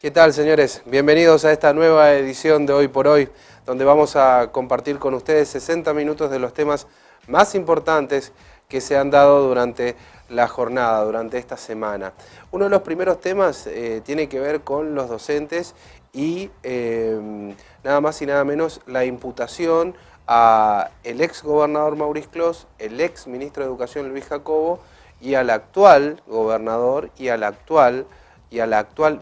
¿Qué tal, señores? Bienvenidos a esta nueva edición de Hoy por Hoy, donde vamos a compartir con ustedes 60 minutos de los temas más importantes que se han dado durante la jornada, durante esta semana. Uno de los primeros temas tiene que ver con los docentes y nada más y nada menos la imputación a el ex gobernador Maurice Clos, el ex ministro de Educación Luis Jacobo y al actual gobernador y a la actual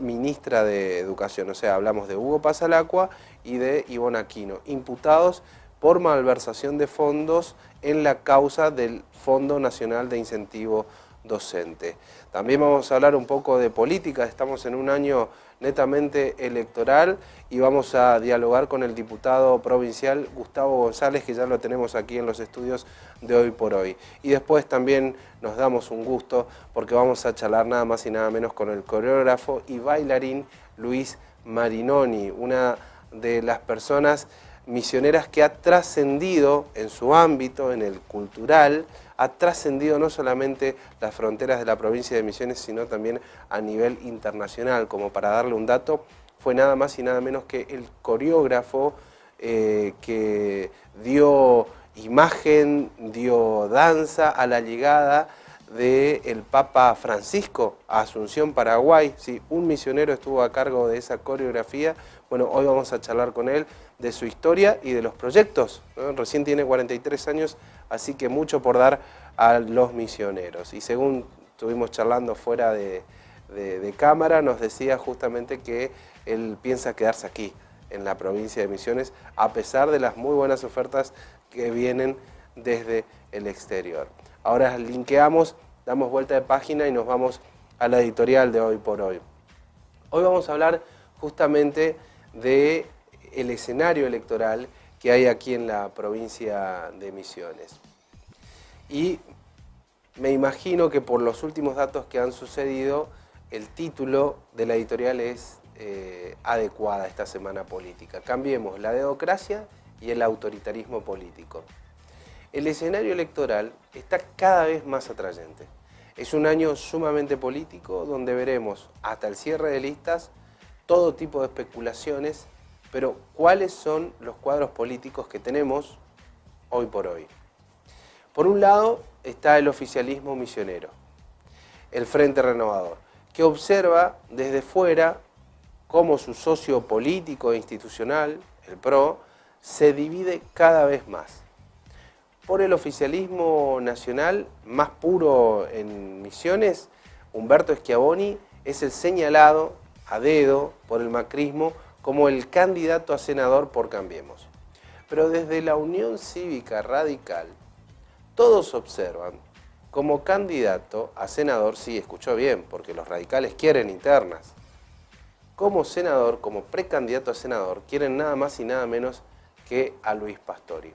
ministra de Educación. O sea, hablamos de Hugo Pasalacqua y de Ivonne Aquino, imputados por malversación de fondos en la causa del Fondo Nacional de Incentivo Docente. También vamos a hablar un poco de política, estamos en un año netamente electoral y vamos a dialogar con el diputado provincial Gustavo González, que ya lo tenemos aquí en los estudios de Hoy por Hoy. Y después también nos damos un gusto porque vamos a charlar nada más y nada menos con el coreógrafo y bailarín Luis Marinoni, una de las personas misioneras que ha trascendido en su ámbito, en el cultural, ha trascendido no solamente las fronteras de la provincia de Misiones, sino también a nivel internacional. Como para darle un dato, fue nada más y nada menos que el coreógrafo que dio imagen, dio danza a la llegada del Papa Francisco a Asunción, Paraguay. Sí, un misionero estuvo a cargo de esa coreografía. Bueno, hoy vamos a charlar con él de su historia y de los proyectos, ¿no? Recién tiene 43 años, así que mucho por dar a los misioneros. Y según estuvimos charlando fuera de cámara, nos decía justamente que él piensa quedarse aquí, en la provincia de Misiones, a pesar de las muy buenas ofertas que vienen desde el exterior. Ahora linkeamos, damos vuelta de página y nos vamos a la editorial de Hoy por Hoy. Hoy vamos a hablar justamente de el escenario electoral que hay aquí en la provincia de Misiones. Y me imagino que por los últimos datos que han sucedido, el título de la editorial es adecuada esta semana política. Cambiemos la dedocracia y el autoritarismo político. El escenario electoral está cada vez más atrayente. Es un año sumamente político donde veremos hasta el cierre de listas todo tipo de especulaciones, pero ¿cuáles son los cuadros políticos que tenemos hoy por hoy? Por un lado está el oficialismo misionero, el Frente Renovador, que observa desde fuera cómo su socio político e institucional, el PRO, se divide cada vez más. Por el oficialismo nacional más puro en Misiones, Humberto Schiavoni es el señalado a dedo por el macrismo como el candidato a senador por Cambiemos. Pero desde la Unión Cívica Radical, todos observan como candidato a senador, sí, escuchó bien, porque los radicales quieren internas, como senador, como precandidato a senador, quieren nada más y nada menos que a Luis Pastori.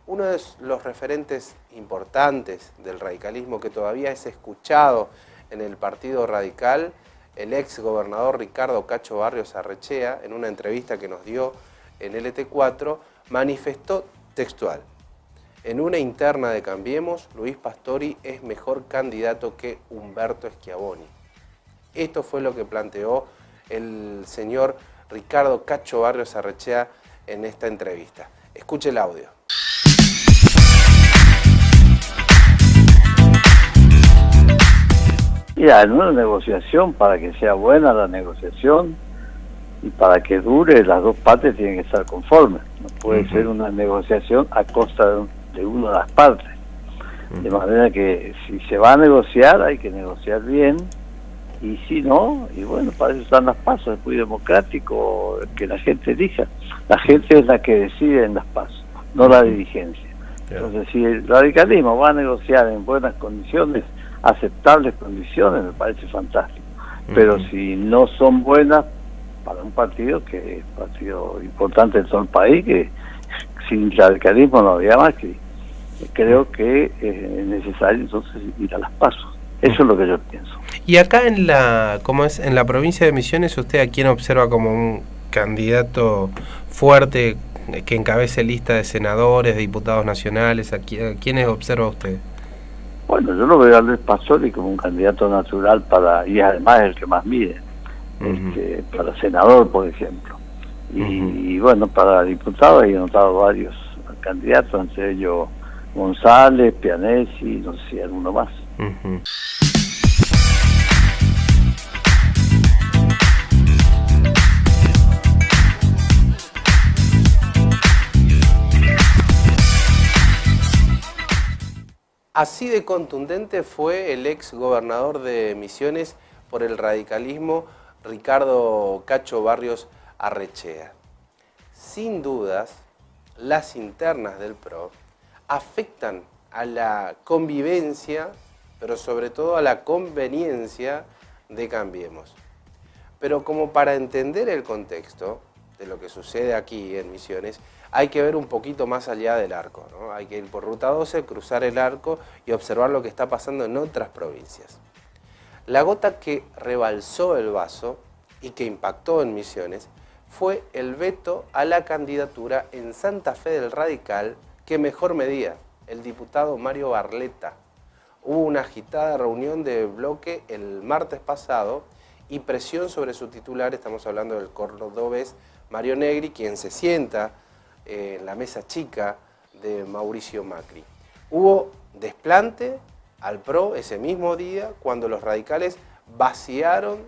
Uno de los referentes importantes del radicalismo que todavía es escuchado en el Partido Radical, el ex gobernador Ricardo Cacho Barrios Arrechea, en una entrevista que nos dio en LT4, manifestó textual: en una interna de Cambiemos, Luis Pastori es mejor candidato que Humberto Schiavoni. Esto fue lo que planteó el señor Ricardo Cacho Barrios Arrechea en esta entrevista. Escuche el audio. Mira, en una negociación, para que sea buena la negociación y para que dure, las dos partes tienen que estar conformes. No puede ser una negociación a costa de una de las partes. De manera que si se va a negociar, hay que negociar bien, y si no, y bueno, para eso están las PASO, es muy democrático que la gente elija. La gente es la que decide en las PASO, no la dirigencia. Entonces, si el radicalismo va a negociar en buenas condiciones, aceptables condiciones, me parece fantástico. Pero si no son buenas para un partido, que es un partido importante en todo el país, que sin radicalismo no había más, que creo que es necesario entonces ir a las PASO. Eso es lo que yo pienso. Y acá en la provincia de Misiones, ¿usted a quién observa como un candidato fuerte que encabece lista de senadores, de diputados nacionales? ¿A quiénes observa usted? Bueno, yo lo veo a Luis Pastori como un candidato natural y además el que más mide. para senador, por ejemplo. Y bueno, para diputado he anotado varios candidatos, entre ellos González, Pianesi, no sé si alguno más. Así de contundente fue el ex gobernador de Misiones por el radicalismo, Ricardo Cacho Barrios Arrechea. Sin dudas, las internas del PRO afectan a la convivencia, pero sobre todo a la conveniencia de Cambiemos. Pero como para entender el contexto de lo que sucede aquí en Misiones, hay que ver un poquito más allá del arco, ¿no? Hay que ir por Ruta 12, cruzar el arco y observar lo que está pasando en otras provincias. La gota que rebalsó el vaso y que impactó en Misiones fue el veto a la candidatura en Santa Fe del Radical que mejor medía, el diputado Mario Barletta. Hubo una agitada reunión de bloque el martes pasado y presión sobre su titular, estamos hablando del cordobés Mario Negri, quien se sienta en la mesa chica de Mauricio Macri. Hubo desplante al PRO ese mismo día cuando los radicales vaciaron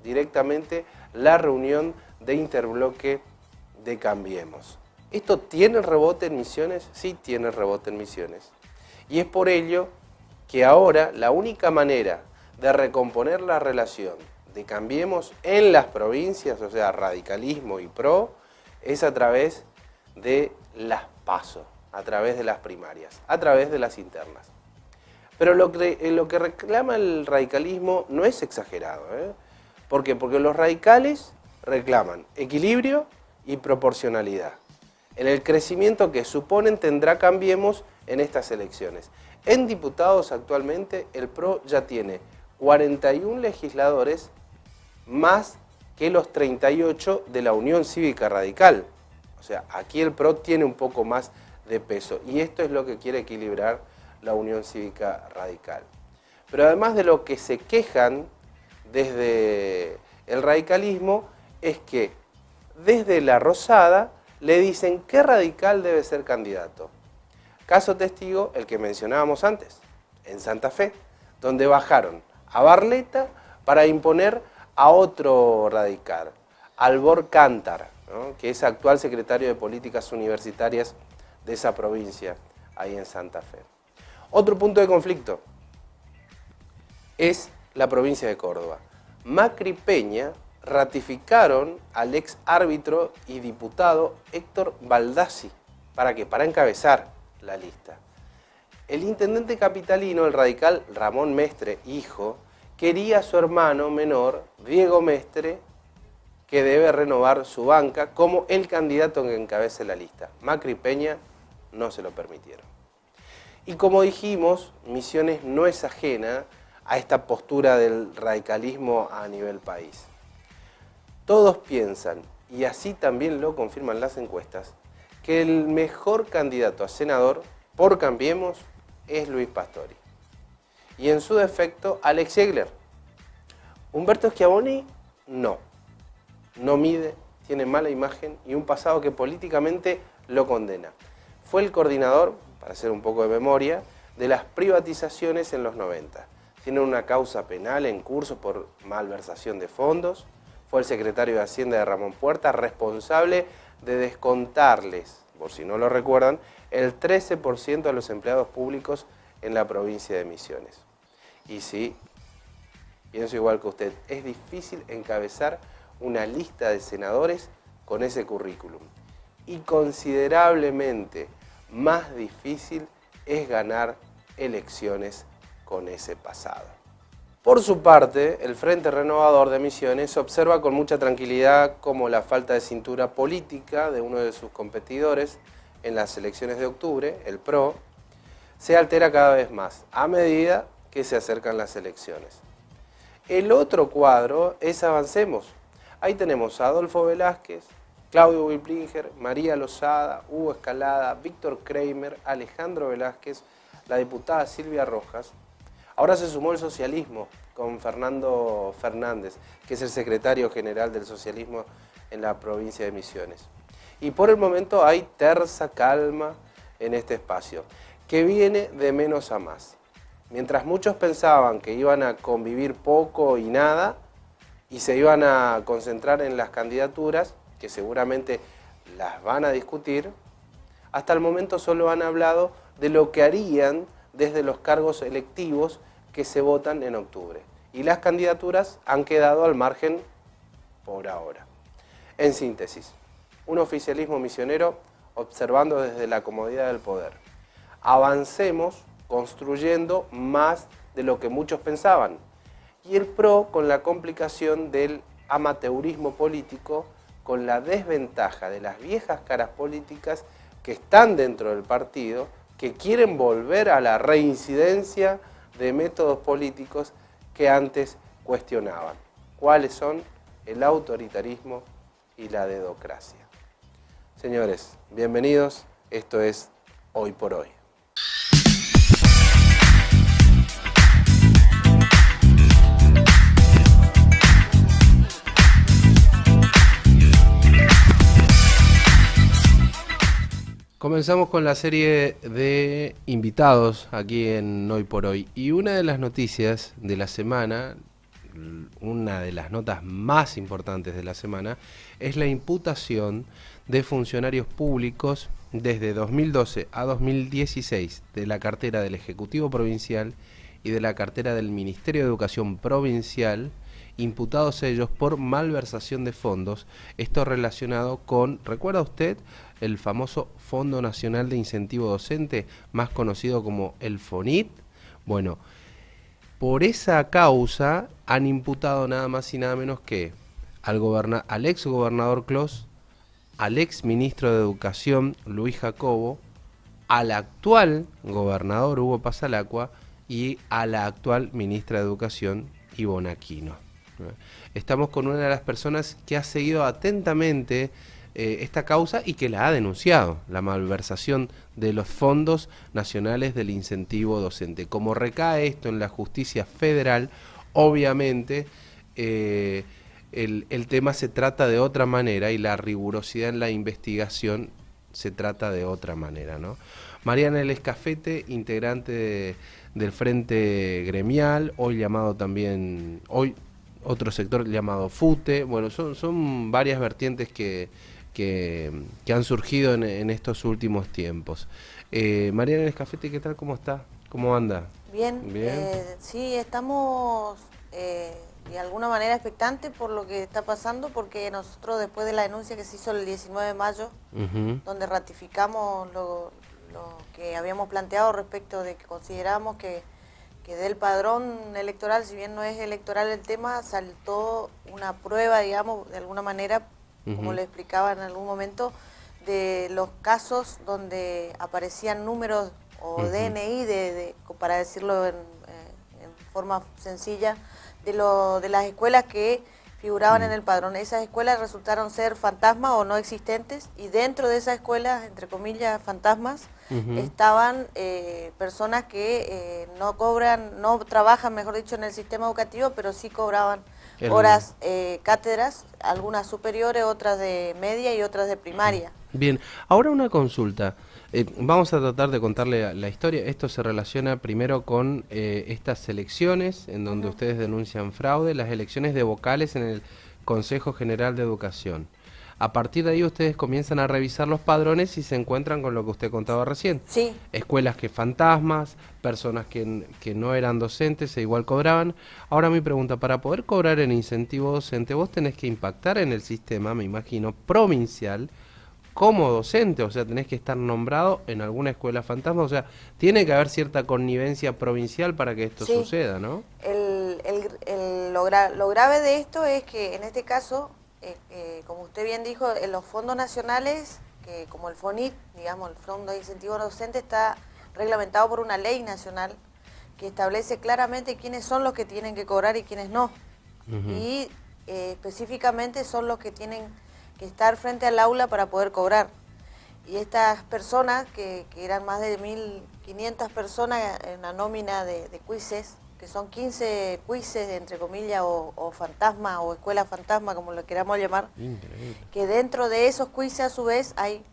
directamente la reunión de interbloque de Cambiemos. ¿Esto tiene rebote en Misiones? Sí, tiene rebote en Misiones. Y es por ello que ahora la única manera de recomponer la relación de Cambiemos en las provincias, o sea, radicalismo y PRO, es a través de las PASO, a través de las primarias, a través de las internas. Pero lo que reclama el radicalismo no es exagerado, ¿eh? ¿Por qué? Porque los radicales reclaman equilibrio y proporcionalidad en el crecimiento que suponen tendrá Cambiemos en estas elecciones. En diputados actualmente el PRO ya tiene 41 legisladores más que los 38 de la Unión Cívica Radical. O sea, aquí el PRO tiene un poco más de peso y esto es lo que quiere equilibrar la Unión Cívica Radical. Pero además de lo que se quejan desde el radicalismo es que desde la Rosada le dicen qué radical debe ser candidato. Caso testigo, el que mencionábamos antes, en Santa Fe, donde bajaron a Barletta para imponer a otro radical, Albor Cántar, ¿no? Que es actual secretario de Políticas Universitarias de esa provincia, ahí en Santa Fe. Otro punto de conflicto es la provincia de Córdoba. Macri y Peña ratificaron al ex árbitro y diputado Héctor Baldassi. ¿Para qué? Para encabezar la lista. El intendente capitalino, el radical Ramón Mestre, hijo, quería a su hermano menor, Diego Mestre, que debe renovar su banca como el candidato que encabece la lista. Macri y Peña no se lo permitieron. Y como dijimos, Misiones no es ajena a esta postura del radicalismo a nivel país. Todos piensan, y así también lo confirman las encuestas, que el mejor candidato a senador por Cambiemos es Luis Pastori. Y en su defecto, Alex Ziegler. Humberto Schiavoni, no mide, tiene mala imagen y un pasado que políticamente lo condena. Fue el coordinador, para hacer un poco de memoria, de las privatizaciones en los 90. Tiene una causa penal en curso por malversación de fondos. Fue el secretario de Hacienda de Ramón Puerta, responsable de descontarles, por si no lo recuerdan, el 13% de los empleados públicos en la provincia de Misiones. Y sí, pienso igual que usted, es difícil encabezar una lista de senadores con ese currículum. Y considerablemente más difícil es ganar elecciones con ese pasado. Por su parte, el Frente Renovador de Misiones observa con mucha tranquilidad cómo la falta de cintura política de uno de sus competidores en las elecciones de octubre, el PRO, se altera cada vez más a medida que se acercan las elecciones. El otro cuadro es Avancemos. Ahí tenemos a Adolfo Velázquez, Claudio Wilplinger, María Lozada, Hugo Escalada, Víctor Kramer, Alejandro Velázquez, la diputada Silvia Rojas. Ahora se sumó el socialismo con Fernando Fernández, que es el secretario general del socialismo en la provincia de Misiones. Y por el momento hay tersa calma en este espacio, que viene de menos a más. Mientras muchos pensaban que iban a convivir poco y nada, y se iban a concentrar en las candidaturas, que seguramente las van a discutir, hasta el momento solo han hablado de lo que harían desde los cargos electivos que se votan en octubre. Y las candidaturas han quedado al margen por ahora. En síntesis, un oficialismo misionero observando desde la comodidad del poder. Avancemos construyendo más de lo que muchos pensaban. Y el PRO con la complicación del amateurismo político, con la desventaja de las viejas caras políticas que están dentro del partido, que quieren volver a la reincidencia de métodos políticos que antes cuestionaban. ¿Cuáles son? El autoritarismo y la dedocracia. Señores, bienvenidos. Esto es Hoy por Hoy. Comenzamos con la serie de invitados aquí en Hoy por Hoy. Y una de las noticias de la semana, una de las notas más importantes de la semana, es la imputación de funcionarios públicos desde 2012 a 2016 de la cartera del Ejecutivo Provincial y de la cartera del Ministerio de Educación Provincial, imputados ellos por malversación de fondos, esto relacionado con, ¿recuerda usted?, el famoso Fondo Nacional de Incentivo Docente, más conocido como el FONIT. Bueno, por esa causa han imputado nada más y nada menos que al ex gobernador Clos, al ex ministro de Educación Luis Jacobo, al actual gobernador Hugo Pasalacqua y a la actual ministra de Educación Ivonne Aquino. Estamos con una de las personas que ha seguido atentamente esta causa y que la ha denunciado, la malversación de los fondos nacionales del incentivo docente. Como recae esto en la justicia federal, obviamente el tema se trata de otra manera y la rigurosidad en la investigación se trata de otra manera, ¿no? Mariana Escafete, integrante del Frente Gremial, hoy llamado también, hoy otro sector llamado FUTE. Bueno, son varias vertientes que han surgido en estos últimos tiempos. Mariana Escafete, ¿qué tal? ¿Cómo está? ¿Cómo anda? Bien, sí, estamos de alguna manera expectantes por lo que está pasando, porque nosotros después de la denuncia que se hizo el 19 de mayo, donde ratificamos lo que habíamos planteado respecto de que consideramos que del padrón electoral, si bien no es electoral el tema, saltó una prueba, digamos, de alguna manera, como le explicaba en algún momento, de los casos donde aparecían números o DNI, para decirlo en forma sencilla, de las escuelas que figuraban en el padrón. Esas escuelas resultaron ser fantasmas o no existentes, y dentro de esas escuelas, entre comillas, fantasmas, estaban personas que no trabajan, mejor dicho, en el sistema educativo, pero sí cobraban horas, cátedras, algunas superiores, otras de media y otras de primaria. Bien, ahora una consulta. Vamos a tratar de contarle la historia. Esto se relaciona primero con estas elecciones en donde ustedes denuncian fraude, las elecciones de vocales en el Consejo General de Educación. A partir de ahí ustedes comienzan a revisar los padrones y se encuentran con lo que usted contaba recién. Sí. Escuelas que fantasmas, personas que no eran docentes e igual cobraban. Ahora mi pregunta, para poder cobrar el incentivo docente, vos tenés que impactar en el sistema, me imagino, provincial, como docente, o sea, tenés que estar nombrado en alguna escuela fantasma, o sea, tiene que haber cierta connivencia provincial para que esto suceda, ¿no? Lo grave de esto es que en este caso, como usted bien dijo, en los fondos nacionales, que como el FONIT, digamos, el Fondo de Incentivo Docente, está reglamentado por una ley nacional que establece claramente quiénes son los que tienen que cobrar y quiénes no. Y específicamente son los que tienen que estar frente al aula para poder cobrar. Y estas personas, que eran más de 1.500 personas en la nómina de quizzes, que son 15 quizzes, entre comillas, o fantasma, o escuela fantasma, como lo queramos llamar. Increíble. Que dentro de esos quizzes, a su vez, hay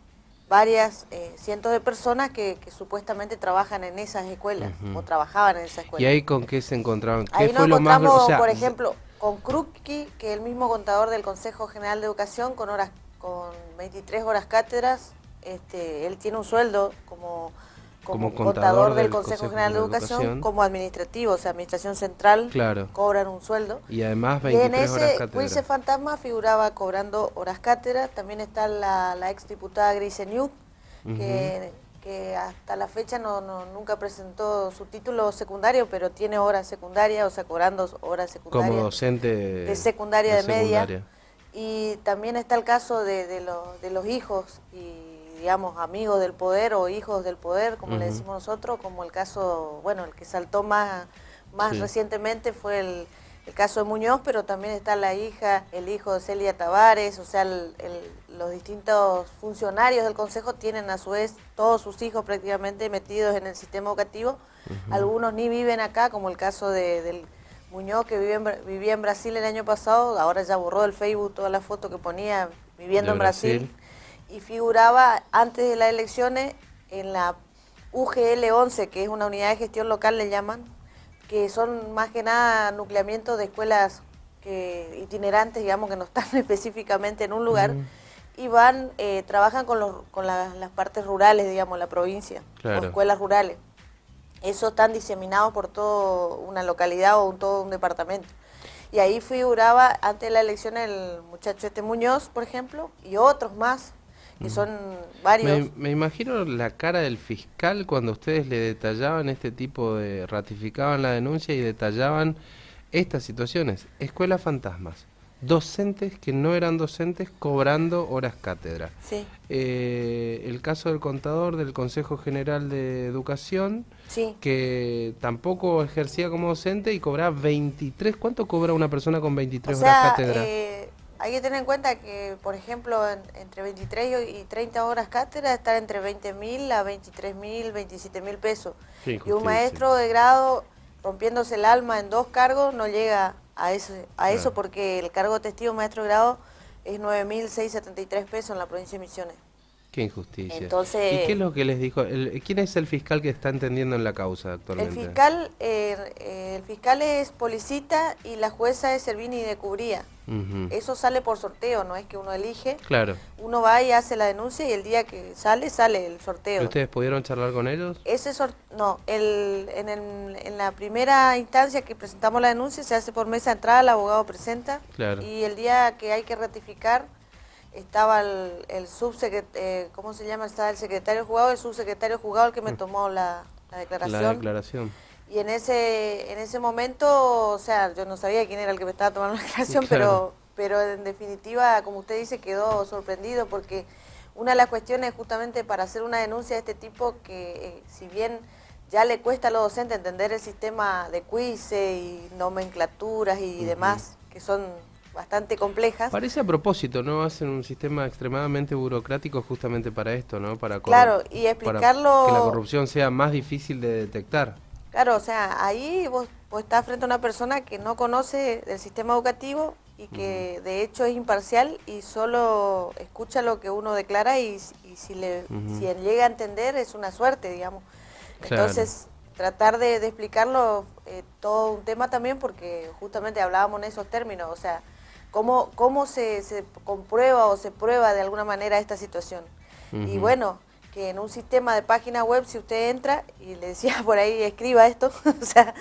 varias cientos de personas que supuestamente trabajan en esas escuelas, o trabajaban en esas escuelas. ¿Y ahí con qué se encontraban? ¿Qué Ahí fue nos lo más, encontramos, o sea, por ejemplo, con Krupke, que es el mismo contador del Consejo General de Educación, con 23 horas cátedras. Él tiene un sueldo como contador del Consejo General de Educación, como administrativo, o sea, administración central, claro, cobran un sueldo. Y además 23 horas cátedra. Y en ese quiz fantasma figuraba cobrando horas cátedra. También está la exdiputada Griseñuk, que hasta la fecha nunca presentó su título secundario, pero tiene horas secundarias, o sea, cobrando horas secundarias. Como docente de secundaria, de media. secundaria. Y también está el caso de los hijos y, digamos, amigos del poder o hijos del poder, como le decimos nosotros, como el caso, bueno, el que saltó más recientemente fue el caso de Muñoz, pero también está el hijo de Celia Tavares, o sea, los distintos funcionarios del Consejo tienen a su vez todos sus hijos prácticamente metidos en el sistema educativo. Algunos ni viven acá, como el caso del Muñoz, que vivía en Brasil el año pasado, ahora ya borró del Facebook toda la foto que ponía viviendo en Brasil, y figuraba antes de las elecciones en la UGL 11, que es una unidad de gestión local, le llaman, que son más que nada nucleamientos de escuelas itinerantes, digamos, que no están específicamente en un lugar, y trabajan con las partes rurales, digamos, la provincia, o escuelas rurales. Esos están diseminados por toda una localidad o todo un departamento. Y ahí figuraba antes de la elección el muchacho Muñoz, por ejemplo, y otros más, que son varios. Me imagino la cara del fiscal cuando ustedes le detallaban ratificaban la denuncia y detallaban estas situaciones. Escuelas fantasmas, docentes que no eran docentes cobrando horas cátedra. Sí. El caso del contador del Consejo General de Educación, que tampoco ejercía como docente y cobraba 23. ¿Cuánto cobra una persona con 23 horas cátedra? Hay que tener en cuenta que, por ejemplo, entre 23 y 30 horas cátedra está entre 20.000 a 23.000, 27.000 pesos. Y un maestro de grado, rompiéndose el alma en 2 cargos, no llega a eso porque el cargo de testigo maestro de grado es 9.673 pesos en la provincia de Misiones. Qué injusticia. Entonces, ¿y qué es lo que les dijo? ¿Quién es el fiscal que está entendiendo en la causa actualmente? El fiscal es Policita y la jueza es Servini de Cubría. Eso sale por sorteo, no es que uno elige. Claro. Uno va y hace la denuncia y el día que sale el sorteo. ¿Ustedes pudieron charlar con ellos? En la primera instancia que presentamos la denuncia se hace por mesa de entrada, el abogado presenta. Claro. Y el día que hay que ratificar estaba el subsecretario, ¿cómo se llama? Estaba el secretario de juzgado, el subsecretario de juzgado el que me tomó la declaración. La declaración. Y en ese momento, o sea, yo no sabía quién era el que me estaba tomando la declaración, pero en definitiva, como usted dice, quedó sorprendido porque una de las cuestiones justamente para hacer una denuncia de este tipo, que si bien ya le cuesta a los docentes entender el sistema de quiz y nomenclaturas y demás, que son bastante complejas. Parece a propósito, ¿no? Hacen un sistema extremadamente burocrático justamente para esto, ¿no? Claro, y explicarlo... Para que la corrupción sea más difícil de detectar. Claro, o sea, ahí vos estás frente a una persona que no conoce del sistema educativo y que de hecho es imparcial y solo escucha lo que uno declara y si él llega a entender es una suerte, digamos. Claro. Entonces, tratar de explicarlo todo un tema también porque justamente hablábamos en esos términos, o sea, cómo se comprueba o se prueba de alguna manera esta situación. Y bueno, que en un sistema de página web, si usted entra y le decía por ahí, escriba esto, o sea,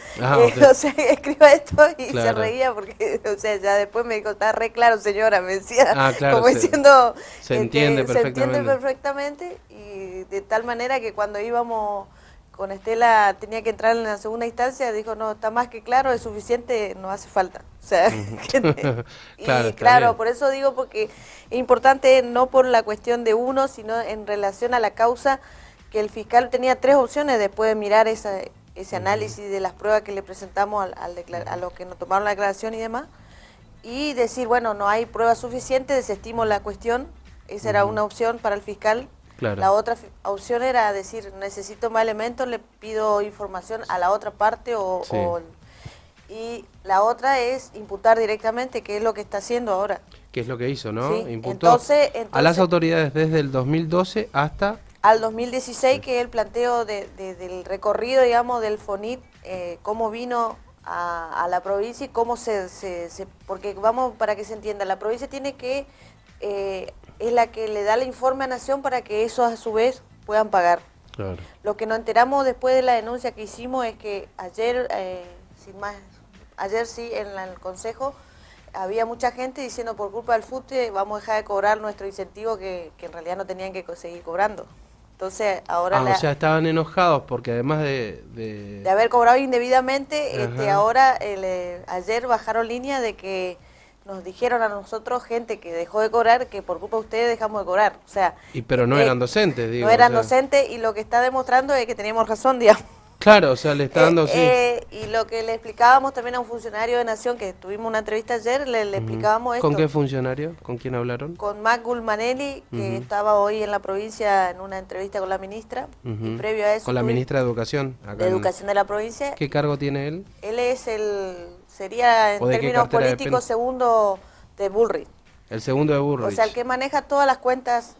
escriba esto y se reía porque, o sea, ya después me dijo, está re claro señora, me decía, como diciendo, se entiende perfectamente y de tal manera que cuando íbamos con Estela tenía que entrar en la segunda instancia, dijo, no, está más que claro, es suficiente, no hace falta. O sea, claro, por eso digo, porque es importante no por la cuestión de uno, sino en relación a la causa, que el fiscal tenía 3 opciones después de mirar ese análisis de las pruebas que le presentamos a los que nos tomaron la declaración y demás, y decir, bueno, no hay pruebas suficientes, desestimo la cuestión, esa era una opción para el fiscal. Claro. La otra opción era decir, necesito más elementos, le pido información a la otra parte y la otra es imputar directamente, que es lo que está haciendo ahora. ¿Qué es lo que hizo, no? Sí, Imputó entonces, a las autoridades desde el 2012 hasta... al 2016, que es el planteo del recorrido, digamos, del FONIT, cómo vino a la provincia y cómo porque vamos, para que se entienda, la provincia tiene que, es la que le da el informe a Nación para que esos a su vez puedan pagar. Claro. Lo que nos enteramos después de la denuncia que hicimos es que ayer, ayer sí, en el Consejo, había mucha gente diciendo por culpa del FUTE vamos a dejar de cobrar nuestro incentivo que en realidad no tenían que seguir cobrando. Entonces ahora... o sea, estaban enojados porque además de haber cobrado indebidamente, ahora ayer bajaron línea de que nos dijeron a nosotros, gente que dejó de cobrar, que por culpa de ustedes dejamos de cobrar. O sea, pero no eran docentes, digo. No eran docentes, y lo que está demostrando es que teníamos razón, digamos. Claro, o sea, le está dando, sí. Y lo que le explicábamos también a un funcionario de Nación, que tuvimos una entrevista ayer, le explicábamos esto. ¿Con qué funcionario? ¿Con quién hablaron? Con Mac Gulmanelli, que estaba hoy en la provincia en una entrevista con la ministra, y previo a eso... ¿Con la ministra de Educación? De Educación de la provincia. ¿Qué cargo tiene él? Él es sería en términos políticos, segundo de Bullrich. El segundo de Bullrich. O sea, el que maneja todas las cuentas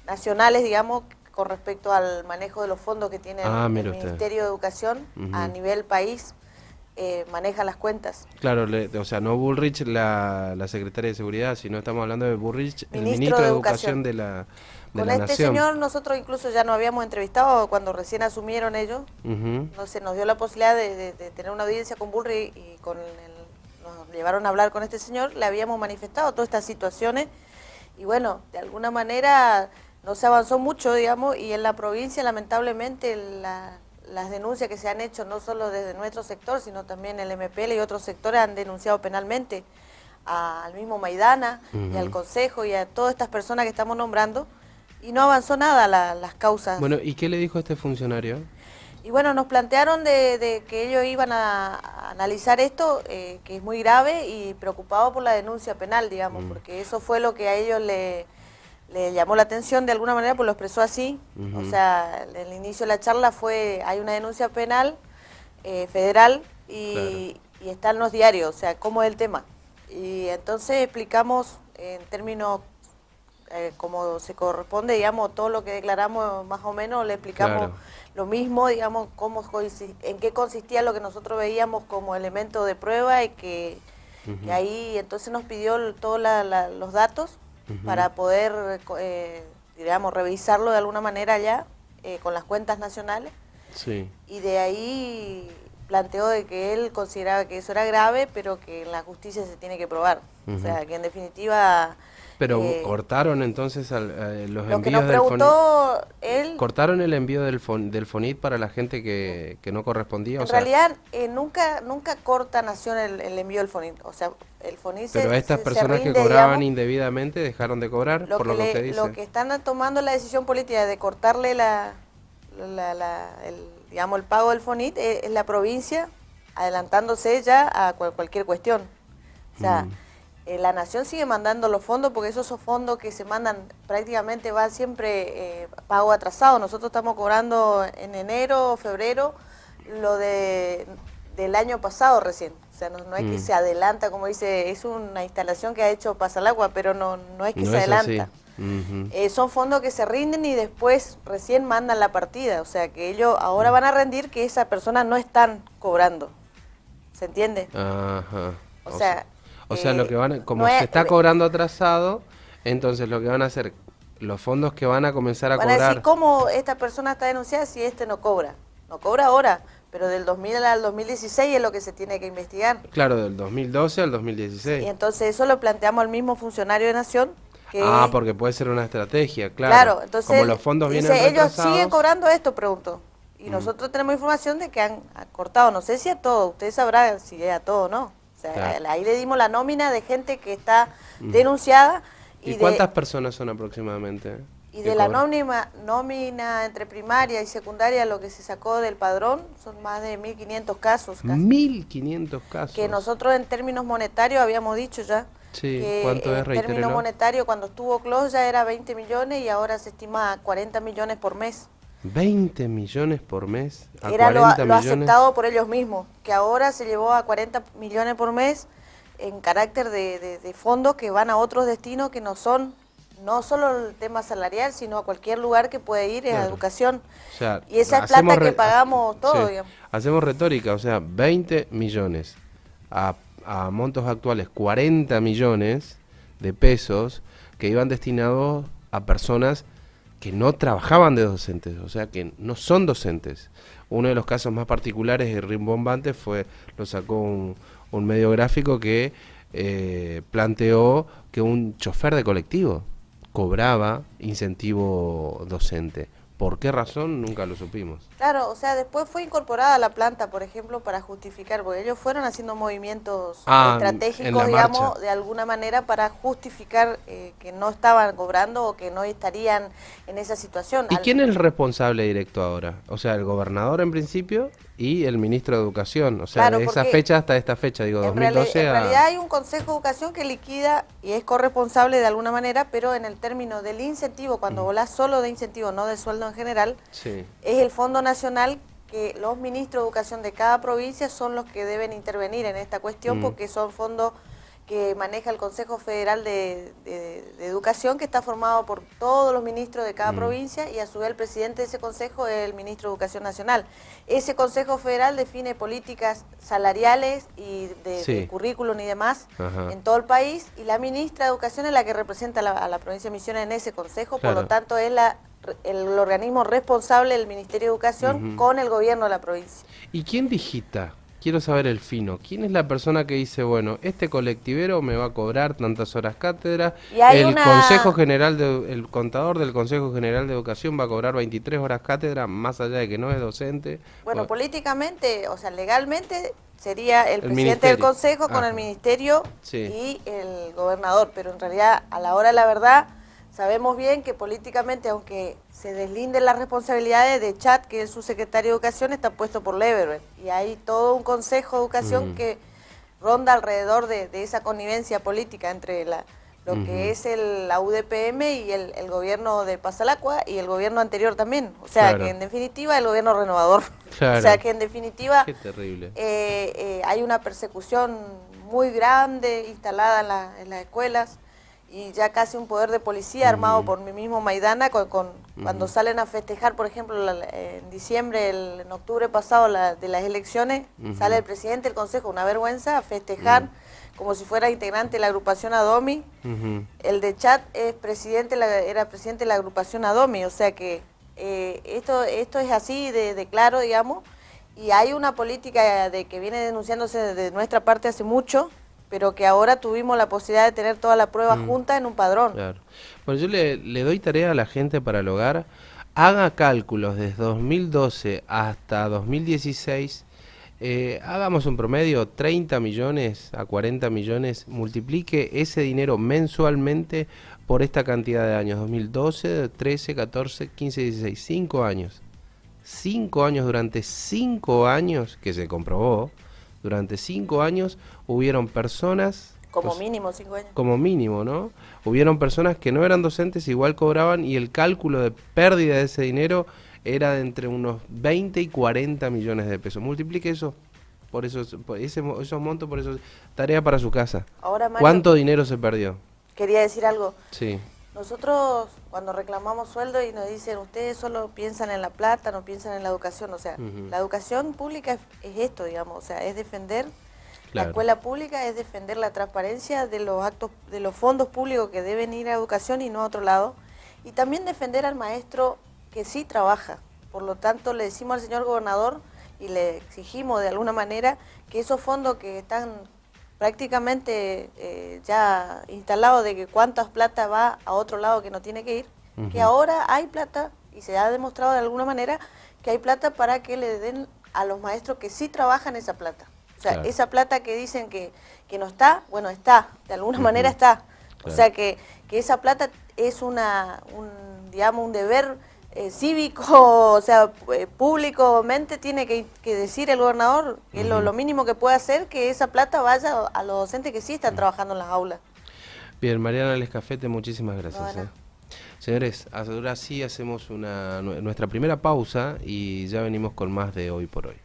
nacionales, digamos, con respecto al manejo de los fondos que tiene el Ministerio de Educación a nivel país, maneja las cuentas. Claro, o sea, no Bullrich la secretaria de Seguridad, sino estamos hablando de Bullrich, el ministro de Educación de la Con la este Nación. Señor nosotros incluso ya nos habíamos entrevistado cuando recién asumieron ellos. No sé, nos dio la posibilidad de tener una audiencia con Bullrich y nos llevaron a hablar con este señor, le habíamos manifestado todas estas situaciones y bueno, de alguna manera no se avanzó mucho, digamos, y en la provincia lamentablemente las denuncias que se han hecho, no solo desde nuestro sector, sino también el MPL y otros sectores han denunciado penalmente al mismo Maidana y al Consejo y a todas estas personas que estamos nombrando, y no avanzó nada las causas. Bueno, ¿y qué le dijo este funcionario? Y bueno, nos plantearon de que ellos iban a analizar esto, que es muy grave, y preocupados por la denuncia penal, digamos, porque eso fue lo que a ellos le llamó la atención de alguna manera, pues lo expresó así. O sea, el inicio de la charla hay una denuncia penal federal y está en los diarios, o sea, cómo es el tema. Y entonces explicamos en términos como se corresponde, digamos, todo lo que declaramos más o menos, le explicamos lo mismo, digamos, en qué consistía lo que nosotros veíamos como elemento de prueba, y que y ahí entonces nos pidió todos los datos para poder, digamos, revisarlo de alguna manera ya con las cuentas nacionales. Sí. Y de ahí planteó de que él consideraba que eso era grave, pero que en la justicia se tiene que probar. O sea, que en definitiva... Pero cortaron entonces los envíos lo que nos preguntó él... ¿Cortaron el envío del FONIT para la gente que no correspondía? En realidad, nunca corta Nación el envío del FONIT. O sea, el FONIT pero estas personas que cobraban indebidamente dejaron de cobrar, por lo que usted dice. Lo que están tomando la decisión política de cortarle el pago del FONIT es la provincia, adelantándose ya a cualquier cuestión. O sea... la Nación sigue mandando los fondos, porque esos son fondos que se mandan prácticamente, van siempre pago atrasado. Nosotros estamos cobrando en enero, febrero, lo del año pasado recién. O sea, no es que se adelanta, como dice, es una instalación que ha hecho Pasalagua, pero no es que se adelanta. Son fondos que se rinden y después recién mandan la partida. O sea, que ellos ahora van a rendir que esas personas no están cobrando. ¿Se entiende? Ajá. O sea, lo que se está cobrando atrasado, entonces lo que van a hacer, los fondos que van a comenzar a cobrar... Van a decir, ¿cómo esta persona está denunciada si este no cobra? No cobra ahora, pero del 2000 al 2016 es lo que se tiene que investigar. Claro, del 2012 al 2016. Y entonces eso lo planteamos al mismo funcionario de Nación. Porque puede ser una estrategia, claro. Claro, entonces como los fondos vienen retrasados... ellos siguen cobrando esto, pregunto. Y nosotros tenemos información de que han cortado, no sé si a todo, usted sabrá si es a todo o no. O sea, ahí le dimos la nómina de gente que está denunciada. ¿Y cuántas personas son aproximadamente? Y de la nómina entre primaria y secundaria, lo que se sacó del padrón, son más de 1.500 casos. Casi. 1.500 casos. Que nosotros en términos monetarios habíamos dicho ya. Sí, que ¿cuánto es? En términos monetarios, cuando estuvo Clos ya era 20 millones y ahora se estima 40 millones por mes. 20 millones por mes, a Era 40 lo millones. aceptado por ellos mismos, que ahora se llevó a 40 millones por mes en carácter de fondos que van a otros destinos que no son, no solo el tema salarial, sino a cualquier lugar que puede ir a educación. O sea, Y esa es hacemos plata que pagamos todos, sí, digamos. hacemos retórica, o sea, 20 millones a montos actuales, 40 millones de pesos que iban destinados a personas que no trabajaban de docentes, o sea, que no son docentes. Uno de los casos más particulares y rimbombantes lo sacó un medio gráfico que planteó que un chofer de colectivo cobraba incentivo docente. ¿Por qué razón? Nunca lo supimos. Claro, o sea, después fue incorporada a la planta, por ejemplo, para justificar, porque ellos fueron haciendo movimientos estratégicos, digamos, de alguna manera para justificar que no estaban cobrando o que no estarían en esa situación. ¿Y quién es el responsable directo ahora? O sea, el gobernador en principio y el ministro de Educación. O sea, claro, de esa fecha hasta esta fecha, digo, 2012 en realidad hay un Consejo de Educación que liquida y es corresponsable de alguna manera, pero en el término del incentivo, cuando volás solo de incentivo, no de sueldo en general, sí, es el Fondo Nacional que los ministros de Educación de cada provincia son los que deben intervenir en esta cuestión porque son fondos que maneja el Consejo Federal de Educación, que está formado por todos los ministros de cada provincia y a su vez el presidente de ese consejo es el ministro de Educación Nacional. Ese Consejo Federal define políticas salariales y de currículum y demás en todo el país, y la ministra de Educación es la que representa a la provincia de Misiones en ese consejo, por lo tanto es el organismo responsable del Ministerio de Educación con el gobierno de la provincia. ¿Y quién digita? Quiero saber el fino. ¿Quién es la persona que dice, bueno, este colectivero me va a cobrar tantas horas cátedra, el contador del Consejo General de Educación va a cobrar 23 horas cátedra, más allá de que no es docente? Bueno, políticamente, o sea, legalmente sería el presidente del Consejo con el Ministerio y el gobernador, pero en realidad, a la hora de la verdad, sabemos bien que políticamente, aunque se deslinden las responsabilidades de Chat, que es su secretario de Educación, está puesto por Leverberg. Y hay todo un Consejo de Educación que ronda alrededor de esa connivencia política entre lo que es la UDPM y el gobierno de Pasalacua y el gobierno anterior también. O sea, que en definitiva el gobierno renovador. O sea, que en definitiva qué terrible. Hay una persecución muy grande instalada en las escuelas. Y ya casi un poder de policía armado por mi mismo Maidana, cuando salen a festejar, por ejemplo, en diciembre, en octubre pasado de las elecciones, sale el presidente del Consejo, una vergüenza, a festejar como si fuera integrante de la agrupación Adomi. El de Chat era presidente de la agrupación Adomi, o sea que esto es así de claro, digamos, y hay una política que viene denunciándose de nuestra parte hace mucho, pero que ahora tuvimos la posibilidad de tener toda la prueba junta en un padrón. Claro. Bueno, yo le doy tarea a la gente para el hogar, haga cálculos desde 2012 hasta 2016, hagamos un promedio, 30 millones a 40 millones, multiplique ese dinero mensualmente por esta cantidad de años, 2012, 13, 14, 15, 16, 5 años. 5 años, durante 5 años, que se comprobó, durante 5 años hubieron personas... Como mínimo 5 años. Como mínimo, ¿no? Hubieron personas que no eran docentes, igual cobraban, y el cálculo de pérdida de ese dinero era de entre unos 20 y 40 millones de pesos. Multiplique eso, esos montos, por eso, tarea para su casa. Ahora, Mario, ¿cuánto dinero se perdió? Quería decir algo. Sí. Nosotros, cuando reclamamos sueldo y nos dicen, ustedes solo piensan en la plata, no piensan en la educación, o sea, la educación pública es esto, digamos, o sea, es defender la escuela pública, es defender la transparencia de los actos, de los fondos públicos que deben ir a educación y no a otro lado, y también defender al maestro que sí trabaja. Por lo tanto, le decimos al señor gobernador y le exigimos de alguna manera que esos fondos que están prácticamente ya instalado de que cuántas plata va a otro lado que no tiene que ir, que ahora hay plata y se ha demostrado de alguna manera que hay plata para que le den a los maestros que sí trabajan esa plata. O sea, esa plata que dicen que no está, bueno, está, de alguna manera está. O sea, que esa plata es un deber cívico, o sea, públicamente tiene que decir el gobernador que lo mínimo que puede hacer que esa plata vaya a los docentes que sí están trabajando en las aulas. Bien, Mariana Lescafete, muchísimas gracias. Bueno. Señores, ahora sí hacemos nuestra primera pausa y ya venimos con más de Hoy por Hoy.